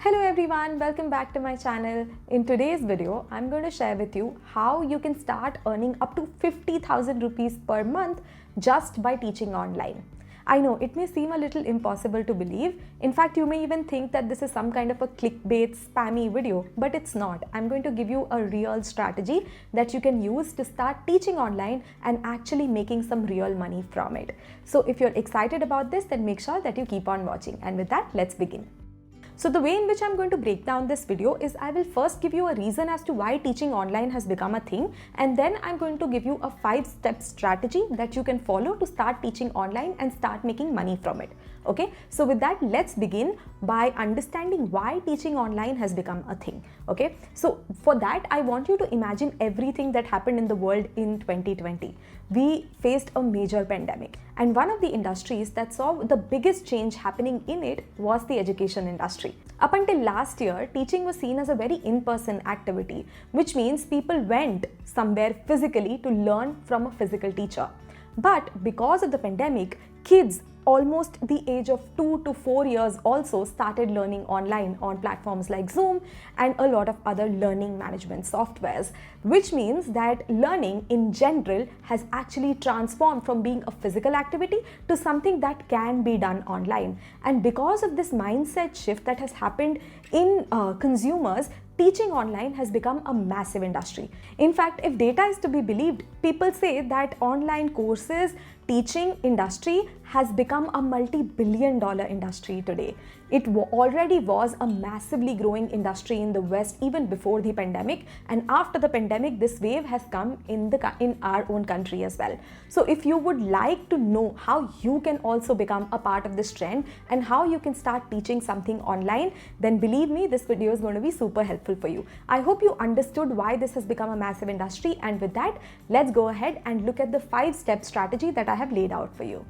Hello everyone, welcome back to my channel. In today's video, I'm going to share with you how you can start earning up to 50,000 rupees per month just by teaching online. I know it may seem a little impossible to believe. In fact, you may even think that this is some kind of a clickbait, spammy video, but it's not. I'm going to give you a real strategy that you can use to start teaching online and actually making some real money from it. So if you're excited about this, then make sure that you keep on watching. And with that, let's begin. So the way in which I'm going to break down this video is I will first give you a reason as to why teaching online has become a thing, and then I'm going to give you a 5-step strategy that you can follow to start teaching online and start making money from it. Okay, so with that, let's begin by understanding why teaching online has become a thing. Okay, so for that, I want you to imagine everything that happened in the world in 2020. We faced a major pandemic, and one of the industries that saw the biggest change happening in it was the education industry. Up until last year, teaching was seen as a very in-person activity, which means people went somewhere physically to learn from a physical teacher. But because of the pandemic, kids almost the age of 2 to 4 years also started learning online on platforms like Zoom and a lot of other learning management softwares, which means that learning in general has actually transformed from being a physical activity to something that can be done online. And because of this mindset shift that has happened in consumers, teaching online has become a massive industry. In fact, if data is to be believed, people say that online courses teaching industry has become a multi-billion-dollar industry today. It already was a massively growing industry in the West even before the pandemic, and after the pandemic, this wave has come in our own country as well. So if you would like to know how you can also become a part of this trend and how you can start teaching something online, then believe me, this video is going to be super helpful for you. I hope you understood why this has become a massive industry, and with that, let's go ahead and look at the 5-step strategy that I have laid out for you.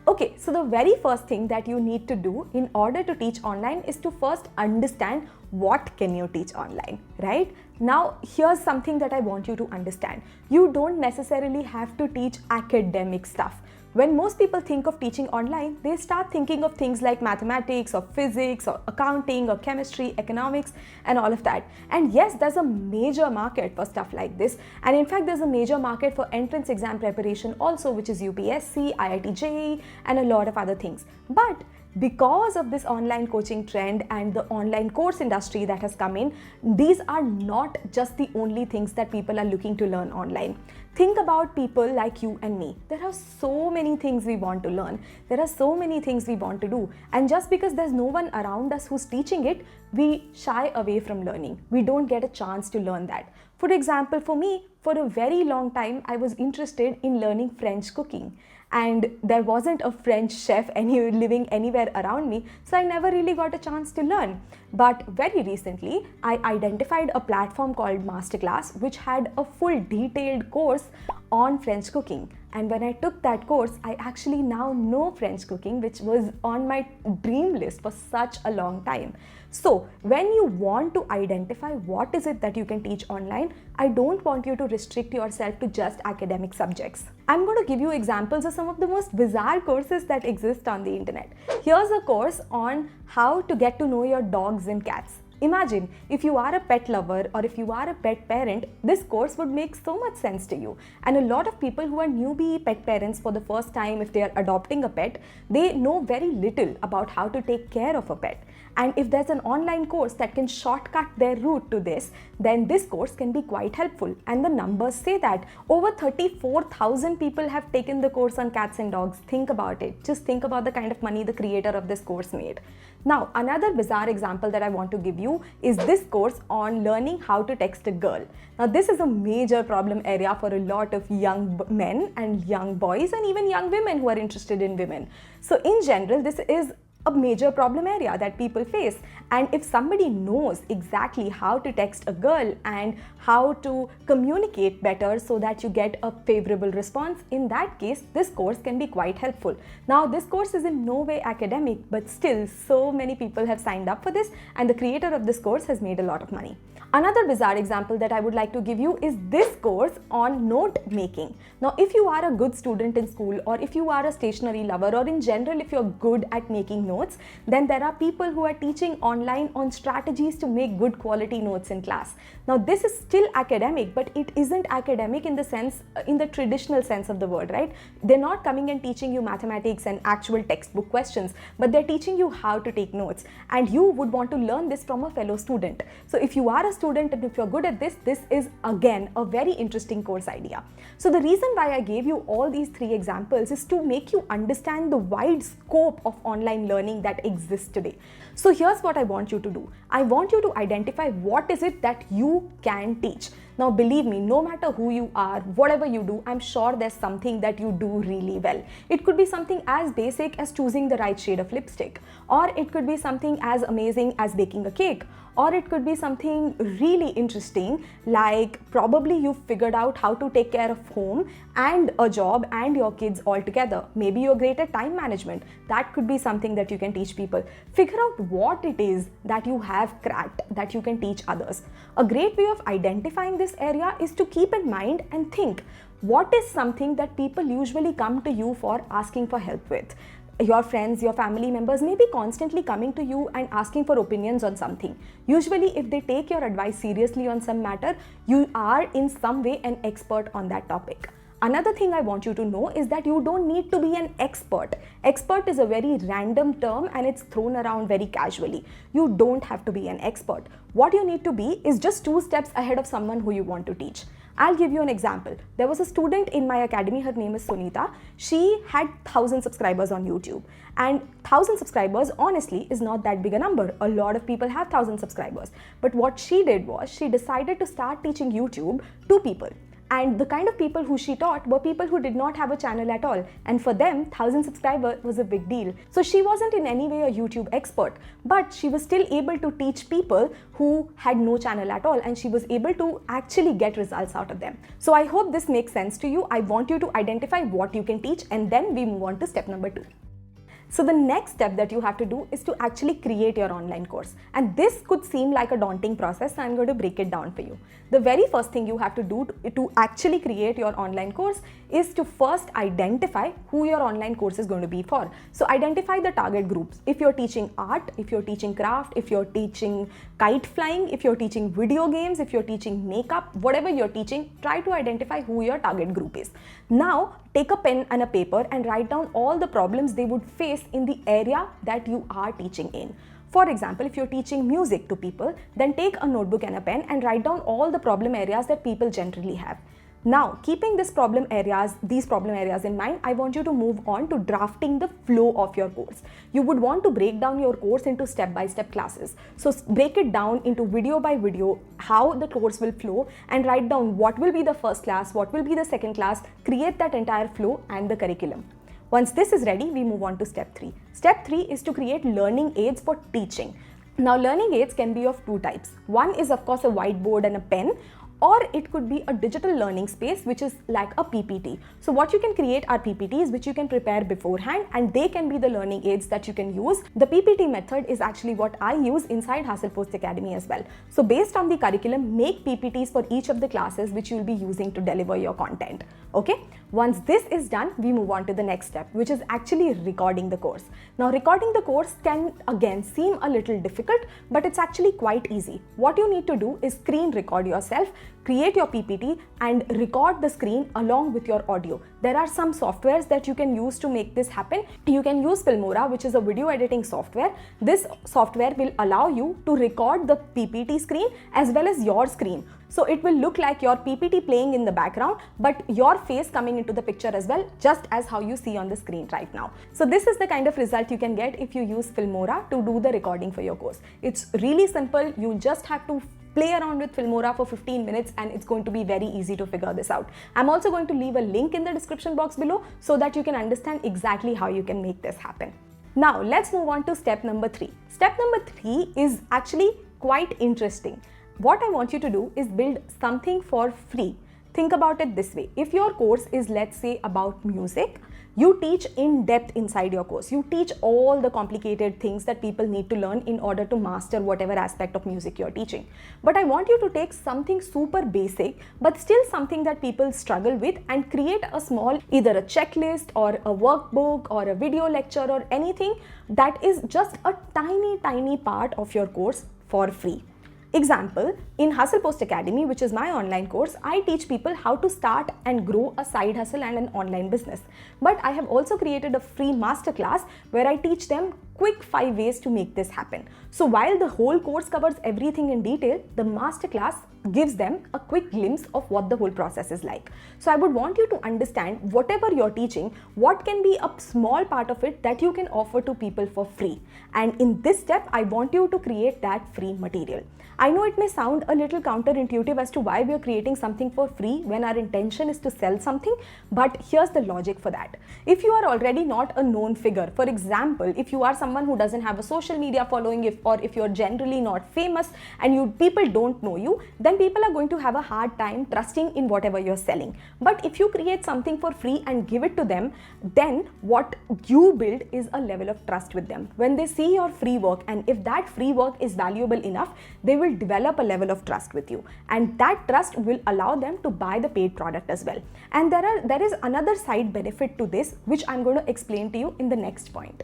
Okay, so the very first thing that you need to do in order to teach online is to first understand what can you teach online, right? Now, here's something that I want you to understand. You don't necessarily have to teach academic stuff. When most people think of teaching online, they start thinking of things like mathematics or physics or accounting or chemistry, economics, and all of that. And yes, there's a major market for stuff like this. And in fact, there's a major market for entrance exam preparation also, which is UPSC, IIT JEE, and a lot of other things. But because of this online coaching trend and the online course industry that has come in, these are not just the only things that people are looking to learn online. Think about people like you and me. There are so many things we want to learn. There are so many things we want to do. And just because there's no one around us who's teaching it, we shy away from learning. We don't get a chance to learn that. For example, for me, for a very long time, I was interested in learning French cooking. And there wasn't a French chef living anywhere around me, so I never really got a chance to learn. But very recently, I identified a platform called Masterclass, which had a full detailed course on French cooking. And when I took that course, I actually now know French cooking, which was on my dream list for such a long time. So when you want to identify what is it that you can teach online, I don't want you to restrict yourself to just academic subjects. I'm going to give you examples of some of the most bizarre courses that exist on the internet. Here's a course on how to get to know your dogs and cats. Imagine if you are a pet lover or if you are a pet parent, this course would make so much sense to you. And a lot of people who are newbie pet parents for the first time, if they are adopting a pet, they know very little about how to take care of a pet. And if there's an online course that can shortcut their route to this, then this course can be quite helpful. And the numbers say that over 34,000 people have taken the course on cats and dogs. Think about it. Just think about the kind of money the creator of this course made. Now, another bizarre example that I want to give you is this course on learning how to text a girl. Now, this is a major problem area for a lot of young men and young boys and even young women who are interested in women. So in general, this is a major problem area that people face. And if somebody knows exactly how to text a girl and how to communicate better so that you get a favorable response, in that case, this course can be quite helpful. Now, this course is in no way academic, but still so many people have signed up for this, and the creator of this course has made a lot of money. Another bizarre example that I would like to give you is this course on note making. Now, if you are a good student in school, or if you are a stationery lover, or in general, if you're good at making notes, notes. Then there are people who are teaching online on strategies to make good quality notes in class. Now this is still academic, but it isn't academic in the sense, in the traditional sense of the word, right? They're not coming and teaching you mathematics and actual textbook questions, but they're teaching you how to take notes, and you would want to learn this from a fellow student. So if you are a student and if you're good at this, this is again a very interesting course idea. So the reason why I gave you all these three examples is to make you understand the wide scope of online learning that exists today. So here's what I want you to do. I want you to identify what is it that you can teach. Now believe me, no matter who you are, whatever you do, I'm sure there's something that you do really well. It could be something as basic as choosing the right shade of lipstick, or it could be something as amazing as baking a cake, or it could be something really interesting like probably you've figured out how to take care of home and a job and your kids all together. Maybe you're great at time management. That could be something that you can teach people. Figure out what it is that you have cracked that you can teach others. A great way of identifying this area is to keep in mind and think, what is something that people usually come to you for asking for help with? Your friends, your family members may be constantly coming to you and asking for opinions on something. Usually, if they take your advice seriously on some matter, you are in some way an expert on that topic. Another thing I want you to know is that you don't need to be an expert. Expert is a very random term and it's thrown around very casually. You don't have to be an expert. What you need to be is just 2 steps ahead of someone who you want to teach. I'll give you an example. There was a student in my academy, her name is Sunita. She had 1,000 subscribers on YouTube. And 1,000 subscribers, honestly, is not that big a number. A lot of people have 1,000 subscribers. But what she did was, she decided to start teaching YouTube to people. And the kind of people who she taught were people who did not have a channel at all. And for them, 1,000 subscribers was a big deal. So she wasn't in any way a YouTube expert, but she was still able to teach people who had no channel at all, and she was able to actually get results out of them. So I hope this makes sense to you. I want you to identify what you can teach, and then we move on to step number 2. So the next step that you have to do is to actually create your online course. And this could seem like a daunting process, so I'm going to break it down for you. The very first thing you have to do to actually create your online course is to first identify who your online course is going to be for. So identify the target groups. If you're teaching art, if you're teaching craft, if you're teaching kite flying, if you're teaching video games, if you're teaching makeup, whatever you're teaching, try to identify who your target group is. Now, take a pen and a paper and write down all the problems they would face in the area that you are teaching in. For example, if you're teaching music to people, then take a notebook and a pen and write down all the problem areas that people generally have. Now, keeping these problem areas in mind, I want you to move on to drafting the flow of your course. You would want to break down your course into step-by-step classes. So break it down into video by video, how the course will flow, and write down what will be the first class, what will be the second class, create that entire flow and the curriculum. Once this is ready, we move on to step 3. Step 3 is to create learning aids for teaching. Now, learning aids can be of 2 types. One is, of course, a whiteboard and a pen, or it could be a digital learning space, which is like a PPT. So what you can create are PPTs which you can prepare beforehand, and they can be the learning aids that you can use. The PPT method is actually what I use inside Hustle Academy as well. So based on the curriculum, make PPTs for each of the classes which you will be using to deliver your content. Okay? Once this is done, we move on to the next step, which is actually recording the course. Now, recording the course can again seem a little difficult, but it's actually quite easy. What you need to do is screen record yourself, create your PPT and record the screen along with your audio. There are some softwares that you can use to make this happen. You can use Filmora, which is a video editing software. This software will allow you to record the PPT screen as well as your screen. So it will look like your PPT playing in the background, but your face coming into the picture as well, just as how you see on the screen right now. So this is the kind of result you can get if you use Filmora to do the recording for your course. It's really simple. You just have to play around with Filmora for 15 minutes and it's going to be very easy to figure this out. I'm also going to leave a link in the description box below so that you can understand exactly how you can make this happen. Now let's move on to step number 3. Step number 3 is actually quite interesting. What I want you to do is build something for free. Think about it this way. If your course is, let's say, about music, You teach in depth inside your course. You teach all the complicated things that people need to learn in order to master whatever aspect of music you're teaching. But I want you to take something super basic, but still something that people struggle with, and create a small, either a checklist or a workbook or a video lecture or anything that is just a tiny part of your course for free. Example, in Hustle Post Academy, which is my online course, I teach people how to start and grow a side hustle and an online business. But I have also created a free masterclass where I teach them quick 5 ways to make this happen. So while the whole course covers everything in detail, the masterclass gives them a quick glimpse of what the whole process is like. So I would want you to understand whatever you're teaching, what can be a small part of it that you can offer to people for free. And in this step, I want you to create that free material. I know it may sound a little counterintuitive as to why we are creating something for free when our intention is to sell something, but here's the logic for that. If you are already not a known figure, for example, if you are someone who doesn't have a social media following, or if you're generally not famous and people don't know you, then people are going to have a hard time trusting in whatever you're selling. But if you create something for free and give it to them, then what you build is a level of trust with them. When they see your free work, and if that free work is valuable enough, they will develop a level of trust with you, and that trust will allow them to buy the paid product as well. And there is another side benefit to this, which I'm going to explain to you in the next point.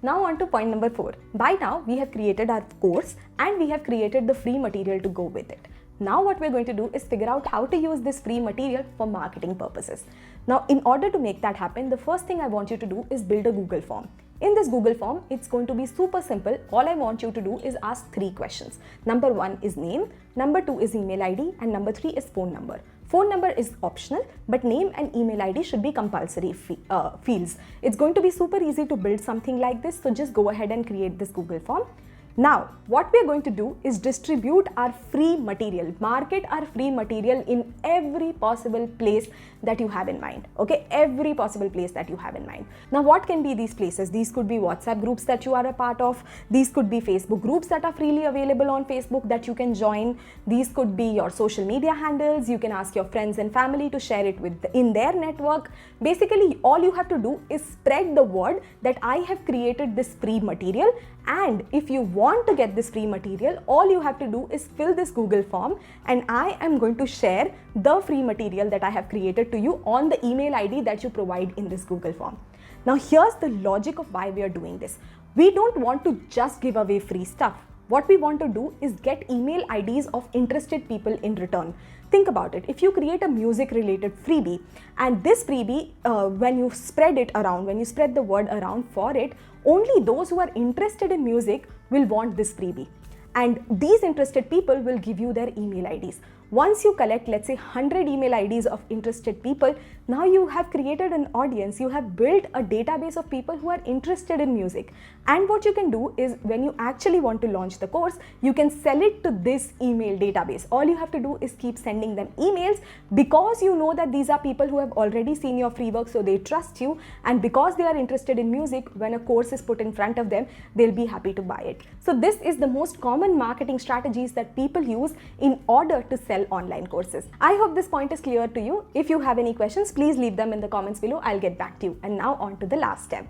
Now on to point number 4. By now we have created our course and we have created the free material to go with it. Now what we're going to do is figure out how to use this free material for marketing purposes. Now in order to make that happen, the first thing I want you to do is build a Google form. In this Google form, it's going to be super simple. All I want you to do is ask 3 questions. Number 1 is name, number 2 is email ID, and number 3 is phone number. Phone number is optional, but name and email ID should be compulsory fields. It's going to be super easy to build something like this, so just go ahead and create this Google form. Now, what we are going to do is distribute our free material, market our free material in every possible place that you have in mind, okay? Every possible place that you have in mind. Now, what can be these places? These could be WhatsApp groups that you are a part of. These could be Facebook groups that are freely available on Facebook that you can join. These could be your social media handles. You can ask your friends and family to share it in their network. Basically, all you have to do is spread the word that I have created this free material, and if you want to get this free material, all you have to do is fill this Google form, and I am going to share the free material that I have created to you on the email ID that you provide in this Google form. Now here's the logic of why we are doing this. We don't want to just give away free stuff. What we want to do is get email IDs of interested people in return. Think about it. If you create a music related freebie, and this freebie, when you spread it around, when you spread the word around for it, only those who are interested in music will want this freebie. And these interested people will give you their email IDs. Once you collect, let's say 100 email IDs of interested people, now you have created an audience, you have built a database of people who are interested in music. And what you can do is, when you actually want to launch the course, you can sell it to this email database. All you have to do is keep sending them emails, because you know that these are people who have already seen your free work, so they trust you, and because they are interested in music, when a course is put in front of them, they'll be happy to buy it. So this is the most common marketing strategies that people use in order to sell online courses. I hope this point is clear to you. If you have any questions, please leave them in the comments below. I'll get back to you. And now on to the last step.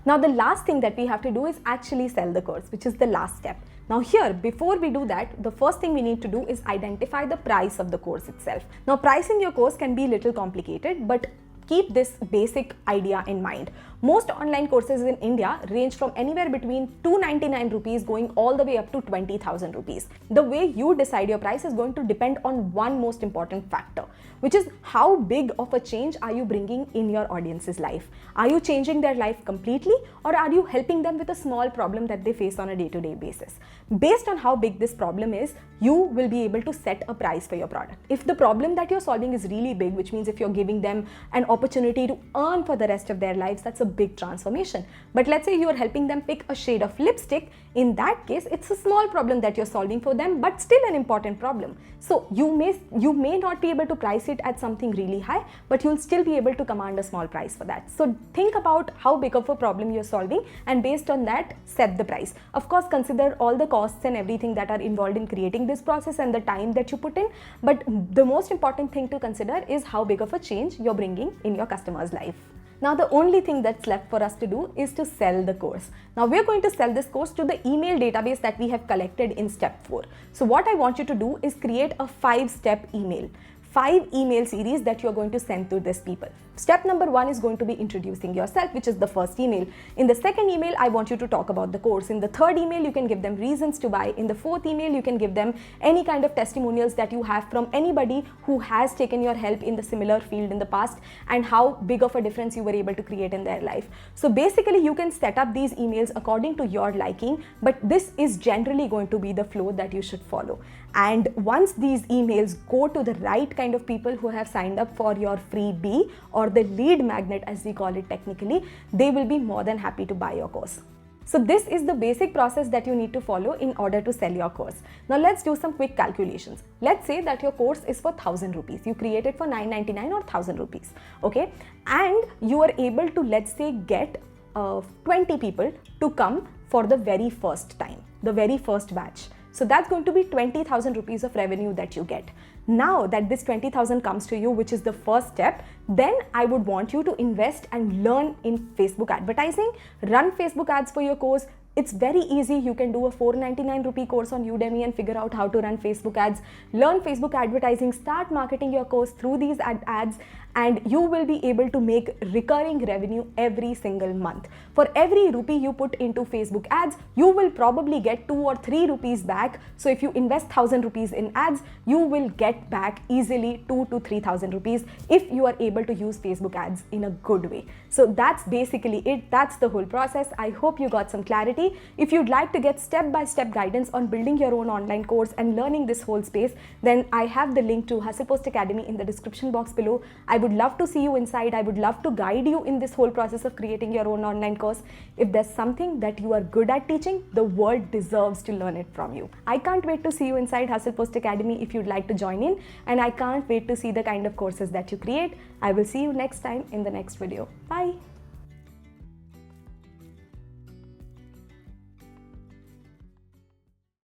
Now the last thing that we have to do is actually sell the course, which is the last step. Now here, before we do that, the first thing we need to do is identify the price of the course itself. Now pricing your course can be a little complicated, but keep this basic idea in mind. Most online courses in India range from anywhere between 299 rupees going all the way up to 20,000 rupees. The way you decide your price is going to depend on one most important factor, which is how big of a change are you bringing in your audience's life? Are you changing their life completely, or are you helping them with a small problem that they face on a day-to-day basis? Based on how big this problem is, you will be able to set a price for your product. If the problem that you're solving is really big, which means if you're giving them an opportunity to earn for the rest of their lives, that's a big transformation. But let's say you are helping them pick a shade of lipstick. In that case, it's a small problem that you're solving for them, but still an important problem. So you may not be able to price it at something really high, but you'll still be able to command a small price for that. So think about how big of a problem you're solving, and based on that, set the price. Of course, consider all the costs and everything that are involved in creating this process and the time that you put in. But the most important thing to consider is how big of a change you're bringing in your customer's life. Now the only thing that's left for us to do is to sell the course. Now we're going to sell this course to the email database that we have collected in step 4. So what I want you to do is create a 5-step email. 5 email series that you're going to send to these people. Step number 1 is going to be introducing yourself, which is the first email. In the second email, I want you to talk about the course. In the third email, you can give them reasons to buy. In the fourth email, you can give them any kind of testimonials that you have from anybody who has taken your help in the similar field in the past and how big of a difference you were able to create in their life. So basically, you can set up these emails according to your liking, but this is generally going to be the flow that you should follow. And once these emails go to the right kind of people who have signed up for your freebie or the lead magnet, as we call it technically, they will be more than happy to buy your course. So this is the basic process that you need to follow in order to sell your course. Now let's do some quick calculations. Let's say that your course is for 1000 rupees. You create it for 999 or 1000 rupees. Okay. And you are able to, let's say, get 20 people to come for the very first time, the very first batch. So that's going to be 20,000 rupees of revenue that you get. Now that this 20,000 comes to you, which is the first step, then I would want you to invest and learn in Facebook advertising, run Facebook ads for your course. It's very easy. You can do a 499 rupee course on Udemy and figure out how to run Facebook ads, learn Facebook advertising, start marketing your course through these ads, and you will be able to make recurring revenue every single month. For every rupee you put into Facebook ads, you will probably get 2 or 3 rupees back. So if you invest 1000 rupees in ads, you will get back easily 2 to 3,000 rupees if you are able to use Facebook ads in a good way. So that's basically it. That's the whole process. I hope you got some clarity. If you'd like to get step-by-step guidance on building your own online course and learning this whole space, then I have the link to Hustle Post Academy in the description box below. I would love to see you inside. I would love to guide you in this whole process of creating your own online course. If there's something that you are good at teaching, the world deserves to learn it from you. I can't wait to see you inside Hustle Post Academy if you'd like to join in, and I can't wait to see the kind of courses that you create. I will see you next time in the next video. Bye.